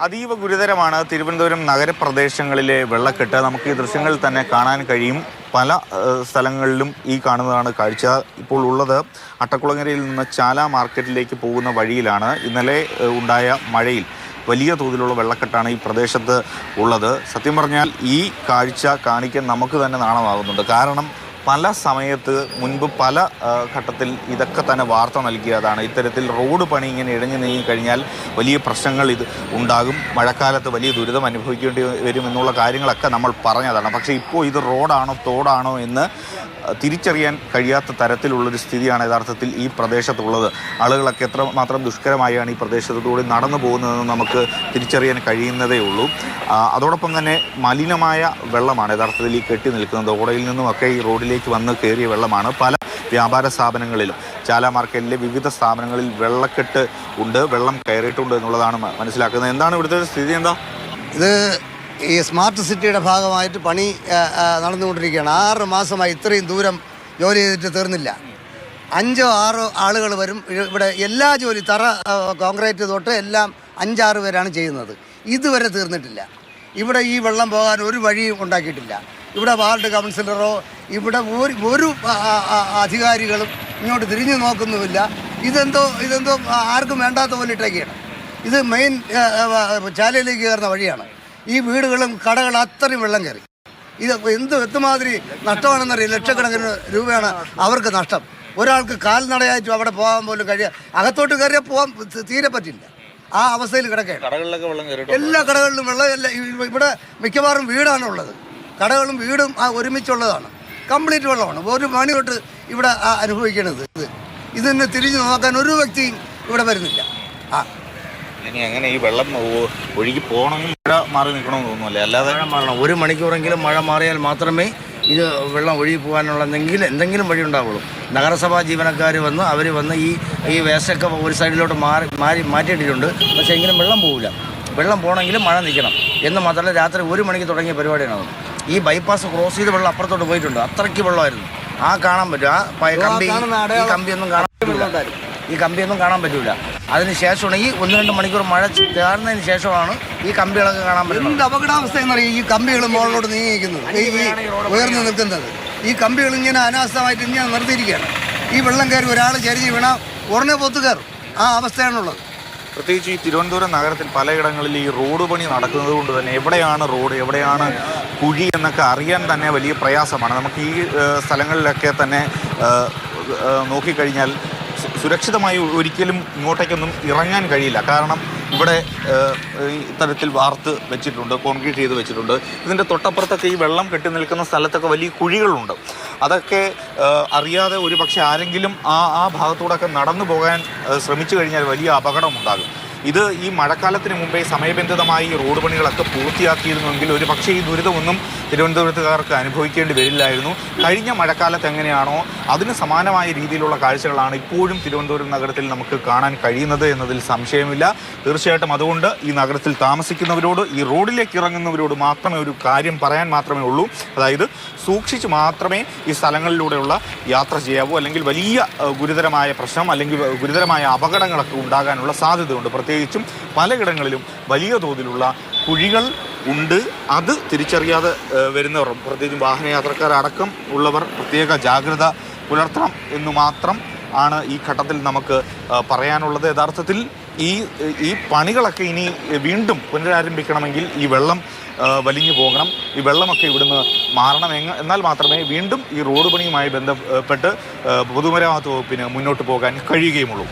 അതീവ ഗുരുതരമാണ് തിരുവനന്തപുരം നഗരപ്രദേശങ്ങളിലെ വെള്ളക്കെട്ട്. നമുക്ക് ഈ ദൃശ്യങ്ങളിൽ തന്നെ കാണാൻ കഴിയും. പല സ്ഥലങ്ങളിലും ഈ കാണുന്നതാണ് കാഴ്ച. ഇപ്പോൾ ഉള്ളത് അട്ടക്കുളങ്ങരയിൽ നിന്ന് ചാല മാർക്കറ്റിലേക്ക് പോകുന്ന വഴിയിലാണ്. ഇന്നലെ ഉണ്ടായ മഴയിൽ വലിയ തോതിലുള്ള വെള്ളക്കെട്ടാണ് ഈ പ്രദേശത്ത് ഉള്ളത്. സത്യം പറഞ്ഞാൽ ഈ കാഴ്ച കാണിക്കാൻ നമുക്ക് തന്നെ നാണമാകുന്നുണ്ട്. കാരണം പല സമയത്ത് മുൻപ് പല ഘട്ടത്തിൽ ഇതൊക്കെ തന്നെ വാർത്ത നൽകിയതാണ്. ഇത്തരത്തിൽ റോഡ് പണി ഇങ്ങനെ ഇഴഞ്ഞു നീങ്ങിക്കഴിഞ്ഞാൽ വലിയ പ്രശ്നങ്ങൾ ഇത് ഉണ്ടാകും, മഴക്കാലത്ത് വലിയ ദുരിതം അനുഭവിക്കേണ്ടി വരും എന്നുള്ള കാര്യങ്ങളൊക്കെ നമ്മൾ പറഞ്ഞതാണ്. പക്ഷേ ഇപ്പോൾ ഇത് റോഡാണോ തോടാണോ എന്ന് തിരിച്ചറിയാൻ കഴിയാത്ത തരത്തിലുള്ളൊരു സ്ഥിതിയാണ് യഥാർത്ഥത്തിൽ ഈ പ്രദേശത്തുള്ളത്. ആളുകളൊക്കെ എത്രമാത്രം ദുഷ്കരമായാണ് ഈ പ്രദേശത്തുകൂടി നടന്നു പോകുന്നതെന്ന് നമുക്ക് തിരിച്ചറിയാൻ കഴിയുന്നതേ ഉള്ളൂ. അതോടൊപ്പം തന്നെ മലിനമായ വെള്ളമാണ് യഥാർത്ഥത്തിൽ ഈ കെട്ടി നിൽക്കുന്നത്. ഓടയിൽ നിന്നുമൊക്കെ ഈ റോഡിലേക്ക് വന്ന് കയറിയ വെള്ളമാണ്. പല വ്യാപാര സ്ഥാപനങ്ങളിലും ചാല മാർക്കറ്റിലെ വിവിധ സ്ഥാപനങ്ങളിൽ വെള്ളക്കെട്ട് ഉണ്ട്, വെള്ളം കയറിയിട്ടുണ്ട് എന്നുള്ളതാണ് മനസ്സിലാക്കുന്നത്. എന്താണ് ഇവിടുത്തെ സ്ഥിതി? എന്താ ഇത് ഈ സ്മാർട്ട് സിറ്റിയുടെ ഭാഗമായിട്ട് പണി നടന്നുകൊണ്ടിരിക്കുകയാണ്. 6 മാസമായി ഇത്രയും ദൂരം ജോലി ചെയ്തിട്ട് തീർന്നില്ല. 5 6 ആളുകൾ വരും ഇവിടെ. എല്ലാ ജോലി കോൺക്രീറ്റ് തൊട്ട് എല്ലാം 5-6 പേരാണ് ചെയ്യുന്നത്. ഇതുവരെ തീർന്നിട്ടില്ല. ഇവിടെ ഈ വെള്ളം പോകാൻ ഒരു വഴിയും ഉണ്ടാക്കിയിട്ടില്ല. ഇവിടെ വാർഡ് കൗൺസിലറോ ഇവിടെ ഒരു അധികാരികളും ഇങ്ങോട്ട് തിരിഞ്ഞു നോക്കുന്നുമില്ല. ഇതെന്തോ ആർക്കും വേണ്ടാത്ത പോലെ ഇട്ടേക്കാണ്. ഇത് മെയിൻ ചാലയിലേക്ക് കയറുന്ന വഴിയാണ്. ഈ വീടുകളും കടകളും അത്രയും വെള്ളം കയറി. ഇത് എത്തുമാതിരി നഷ്ടമാണെന്നറിയാം. ലക്ഷക്കണക്കിന് രൂപയാണ് അവർക്ക് നഷ്ടം. ഒരാൾക്ക് കാൽനടയായിട്ട് അവിടെ പോകാൻ പോലും അകത്തോട്ട് കയറിയാൽ പോകാൻ തീരെ പറ്റില്ല. ആ അവസ്ഥയിൽ കിടക്കുകയാണ്. എല്ലാ കടകളിലും വെള്ളം. ഇവിടെ മിക്കവാറും വീടാണുള്ളത്. കടകളും വീടും ഒരുമിച്ചുള്ളതാണ്. കംപ്ലീറ്റ് വെള്ളമാണ്. ഒരു മണി തൊട്ട് ഇവിടെ അനുഭവിക്കണത്. ഇതിനെ തിരിഞ്ഞു നോക്കാൻ ഒരു വ്യക്തിയും ഇവിടെ വരുന്നില്ല. ഇനി അങ്ങനെ ഈ വെള്ളം ഒഴുകി പോകണമെങ്കിൽ മഴ മാറി നിൽക്കണമെന്ന് തോന്നുമല്ലേ? അല്ലാതെ മാറണം. 1 മണിക്കൂറെങ്കിലും മഴ മാറിയാൽ മാത്രമേ ഇത് വെള്ളം ഒഴുകി പോകാനുള്ള എന്തെങ്കിലും വഴി ഉണ്ടാവുള്ളൂ. നഗരസഭാ ജീവനക്കാർ വന്ന് അവർ വന്ന് ഈ വേസ്റ്റൊക്കെ ഒരു സൈഡിലോട്ട് മാറ്റിയിട്ടിട്ടുണ്ട്. പക്ഷേ എങ്കിലും വെള്ളം പോകില്ല. വെള്ളം പോകണമെങ്കിലും മഴ നിൽക്കണം എന്ന് മാത്രമല്ല. രാത്രി 1 മണിക്ക് തുടങ്ങിയ പരിപാടിയാണ്. ഈ ബൈപ്പാസ് ക്രോസ് ചെയ്ത് വെള്ളം അപ്പുറത്തോട്ട് പോയിട്ടുണ്ട്. അത്രയ്ക്ക് വെള്ളമായിരുന്നു. കാണാൻ പറ്റും. ഈ കമ്പിയൊന്നും കാണാൻ പറ്റില്ല. അതിനുശേഷമാണ് ഈ 1-2 മണിക്കൂർ മഴ ചേർന്നതിന് ശേഷമാണ് ഈ കമ്പികളൊക്കെ കാണാൻ പറ്റുന്നത്. എന്ത് അപകടാവസ്ഥ എന്നറിയാം. ഈ കമ്പികൾ മുകളിലോട്ട് നീങ്ങിക്കുന്നത്, ഈ ഉയർന്നു നിൽക്കുന്നത്, ഈ കമ്പികൾ ഇങ്ങനെ അനാസ്ഥമായിട്ട് ഇങ്ങനെ നിർത്തിയിരിക്കുകയാണ്. ഈ വെള്ളം കയറി ഒരാൾ ചരിഞ്ഞ് വീണാൽ ഉടനെ പൊത്തു കയറും. ആ അവസ്ഥയാണുള്ളത്. പ്രത്യേകിച്ച് ഈ തിരുവനന്തപുരം നഗരത്തിൽ പലയിടങ്ങളിൽ ഈ റോഡ് പണി നടക്കുന്നത് കൊണ്ട് തന്നെ എവിടെയാണ് റോഡ്, എവിടെയാണ് കുഴി എന്നൊക്കെ അറിയാൻ തന്നെ വലിയ പ്രയാസമാണ്. നമുക്ക് ഈ സ്ഥലങ്ങളിലൊക്കെ തന്നെ നോക്കിക്കഴിഞ്ഞാൽ സുരക്ഷിതമായി ഒരിക്കലും ഇങ്ങോട്ടേക്കൊന്നും ഇറങ്ങാൻ കഴിയില്ല. കാരണം ഇവിടെ ഇത്തരത്തിൽ വാർത്ത് വെച്ചിട്ടുണ്ട്, കോൺക്രീറ്റ് ചെയ്ത് വെച്ചിട്ടുണ്ട്. ഇതിൻ്റെ തൊട്ടപ്പുറത്തൊക്കെ ഈ വെള്ളം കെട്ടി നിൽക്കുന്ന സ്ഥലത്തൊക്കെ വലിയ കുഴികളുണ്ട്. അതൊക്കെ അറിയാതെ ഒരു പക്ഷേ ആരെങ്കിലും ആ ഭാഗത്തൂടെയൊക്കെ നടന്നു പോകാൻ ശ്രമിച്ചു കഴിഞ്ഞാൽ വലിയ അപകടമുണ്ടാകും. ഇത് ഈ മഴക്കാലത്തിന് മുമ്പേ സമയബന്ധിതമായി റോഡ് പണികളൊക്കെ പൂർത്തിയാക്കിയിരുന്നെങ്കിൽ ഒരു പക്ഷേ ഈ ദുരിതമൊന്നും തിരുവനന്തപുരത്തുകാർക്ക് അനുഭവിക്കേണ്ടി വരില്ലായിരുന്നു. കഴിഞ്ഞ മഴക്കാലത്ത് എങ്ങനെയാണോ അതിന് സമാനമായ രീതിയിലുള്ള കാഴ്ചകളാണ് ഇപ്പോഴും തിരുവനന്തപുരം നഗരത്തിൽ നമുക്ക് കാണാൻ കഴിയുന്നത് എന്നതിൽ സംശയമില്ല. തീർച്ചയായിട്ടും അതുകൊണ്ട് ഈ നഗരത്തിൽ താമസിക്കുന്നവരോട്, ഈ റോഡിലേക്ക് ഇറങ്ങുന്നവരോട് മാത്രമേ ഒരു കാര്യം പറയാൻ മാത്രമേ ഉള്ളൂ. അതായത് സൂക്ഷിച്ച് മാത്രമേ ഈ സ്ഥലങ്ങളിലൂടെയുള്ള യാത്ര ചെയ്യാവൂ. അല്ലെങ്കിൽ വലിയ ഗുരുതരമായ പ്രശ്നം അല്ലെങ്കിൽ ഗുരുതരമായ അപകടങ്ങളൊക്കെ ഉണ്ടാകാനുള്ള സാധ്യതയുണ്ട്. പ്രത്യേകിച്ചും പലയിടങ്ങളിലും വലിയ തോതിലുള്ള കുഴികൾ ഉണ്ട്. അത് തിരിച്ചറിയാതെ വരുന്നവർ, പ്രത്യേകിച്ചും വാഹനയാത്രക്കാരടക്കം ഉള്ളവർ പ്രത്യേക ജാഗ്രത പുലർത്തണം എന്ന് മാത്രം ആണ് ഈ ഘട്ടത്തിൽ നമുക്ക് പറയാനുള്ളത്. യഥാർത്ഥത്തിൽ ഈ പണികളൊക്കെ ഇനി വീണ്ടും പുനരാരംഭിക്കണമെങ്കിൽ ഈ വെള്ളം വലിഞ്ഞു പോകണം. ഈ വെള്ളമൊക്കെ ഇവിടുന്ന് മാറണം. എന്നാൽ മാത്രമേ വീണ്ടും ഈ റോഡ് പണിയുമായി ബന്ധപ്പെട്ട് പൊതുമരാമത്ത് വകുപ്പിന് മുന്നോട്ട് പോകാൻ കഴിയുകയുമുള്ളൂ.